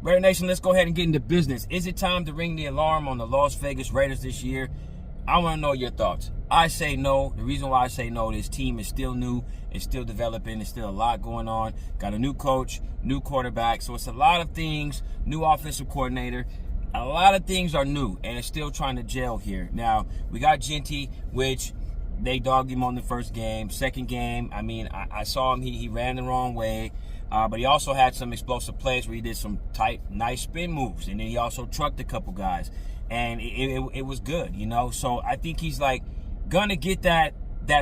Raider Nation, let's go ahead and get into business. Is it time to ring the alarm on the Las Vegas Raiders this year? I want to know your thoughts. I say no. The reason why I say no, this team is still new. It's still developing. There's still a lot going on. Got a new coach, new quarterback. So it's a lot of things. New offensive coordinator. A lot of things are new, and it's still trying to gel here. Now, we got Genty, which they dogged him on the first game. Second game, I mean, I saw him. He ran the wrong way. But he also had some explosive plays where he did some tight, nice spin moves. And then he also trucked a couple guys. And it was good, you know. So I think he's, like, going to get that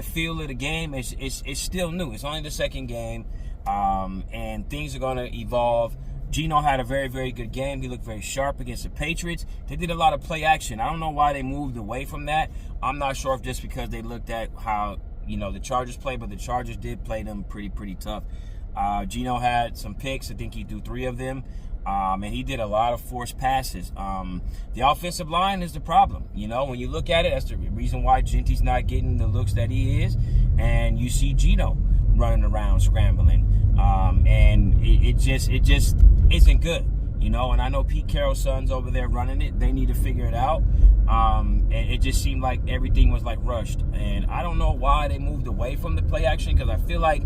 feel of the game. It's still new. It's only the second game. And things are going to evolve. Geno had a very, very good game. He looked very sharp against the Patriots. They did a lot of play action. I don't know why they moved away from that. I'm not sure if just because they looked at how, you know, the Chargers played, but the Chargers did play them pretty tough. Geno had some picks. I think he threw 3 of them. And he did a lot of forced passes. The offensive line is the problem. You know, when you look at it, that's the reason why Genty's not getting the looks that he is. And you see Geno running around scrambling. And it just isn't good. You know, and I know Pete Carroll's son's over there running it. They need to figure it out. And it just seemed like everything was, like, rushed. And I don't know why they moved away from the play action, because I feel like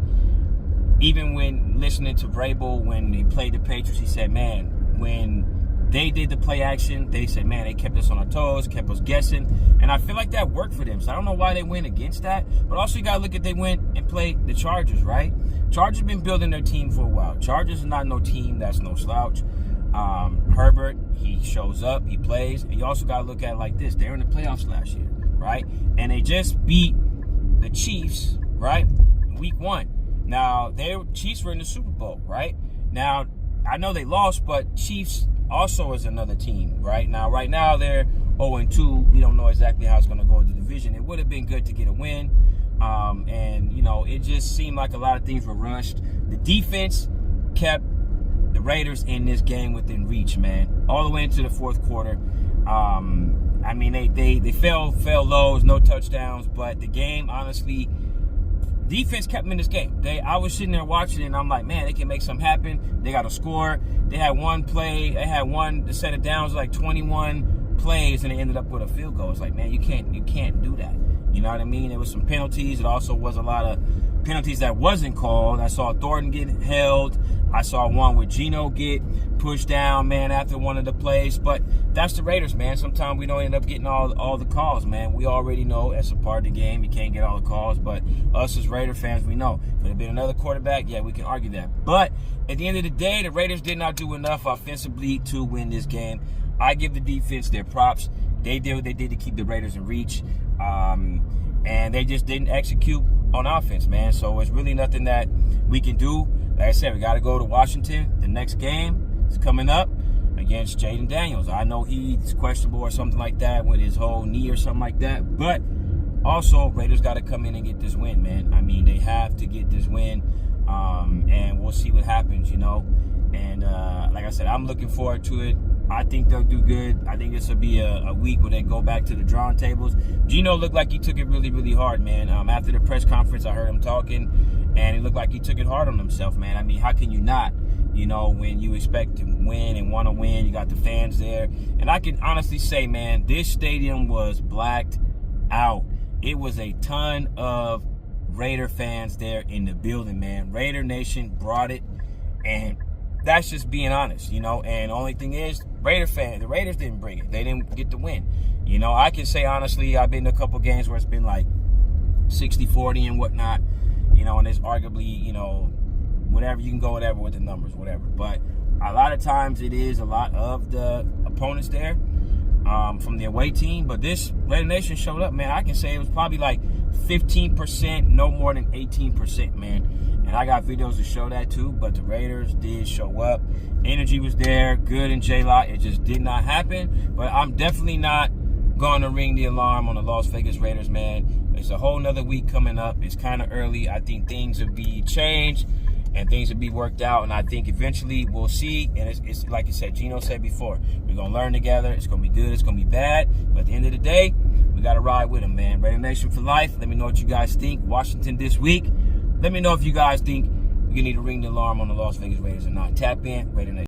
even when listening to Vrabel, when he played the Patriots, he said, man, when they did the play action, they said, man, they kept us on our toes, kept us guessing. And I feel like that worked for them. So I don't know why they went against that. But also you got to look at they went and played the Chargers, right? Chargers been building their team for a while. Chargers is not no team that's no slouch. Herbert, he shows up, he plays. And you also got to look at it like this. They're in the playoffs last year, right? And they just beat the Chiefs, right, week 1. Now, Chiefs were in the Super Bowl, right? Now, I know they lost, but Chiefs also is another team, right? Now, right now, they're 0-2. We don't know exactly how it's going to go in the division. It would have been good to get a win. And, you know, it just seemed like a lot of things were rushed. The defense kept the Raiders in this game within reach, man, all the way into the fourth quarter. I mean, they fell lows, no touchdowns, but the game, honestly, defense kept them in this game. I was sitting there watching it, and I'm like, man, they can make something happen. They got to score. They had one play. They had one to set it down. It was like 21 plays, and they ended up with a field goal. It's like, man, you can't do that. You know what I mean? There was some penalties. It also was a lot of penalties that wasn't called. I saw Thornton get held. I saw one with Geno get pushed down, man, after one of the plays. But that's the Raiders, man. Sometimes we don't end up getting all the calls, man. We already know as a part of the game, you can't get all the calls. But us as Raider fans, we know. If it had been another quarterback, yeah, we can argue that. But at the end of the day, the Raiders did not do enough offensively to win this game. I give the defense their props. They did what they did to keep the Raiders in reach. And they just didn't execute on offense, man. So it's really nothing that we can do. Like I said, we got to go to Washington. The next game is coming up against Jaden Daniels. I know he's questionable or something like that with his whole knee or something like that. But also, Raiders got to come in and get this win, man. I mean, they have to get this win. And we'll see what happens, you know. And like I said, I'm looking forward to it. I think they'll do good. I think this will be a week where they go back to the drawing tables. Geno looked like he took it really hard, man. After the press conference, I heard him talking, and it looked like he took it hard on himself, man. I mean, how can you not, you know, when you expect to win and want to win? You got the fans there. And I can honestly say, man, this stadium was blacked out. It was a ton of Raider fans there in the building, man. Raider Nation brought it, and that's just being honest, you know. And the only thing is, the Raiders didn't bring it. They didn't get the win. You know, I can say honestly, I've been to a couple games where it's been like 60-40 and whatnot, you know, and it's arguably, you know, whatever, you can go whatever with the numbers, whatever. But a lot of times it is a lot of the opponents there from the away team. But this Raider Nation showed up, man. I can say it was probably like 15%, no more than 18%, man. And I got videos to show that too, but the Raiders did show up. Energy was there, good in J-Lock. It just did not happen. But I'm definitely not going to ring the alarm on the Las Vegas Raiders, man. It's a whole nother week coming up. It's kind of early. I think things will be changed and things will be worked out. And I think eventually we'll see. And it's like you said, Geno said before, we're going to learn together. It's going to be good. It's going to be bad. But at the end of the day, we got to ride with them, man. Raider Nation for life. Let me know what you guys think. Washington this week. Let me know if you guys think you need to ring the alarm on the Las Vegas Raiders or not. Tap in, Raider Nation.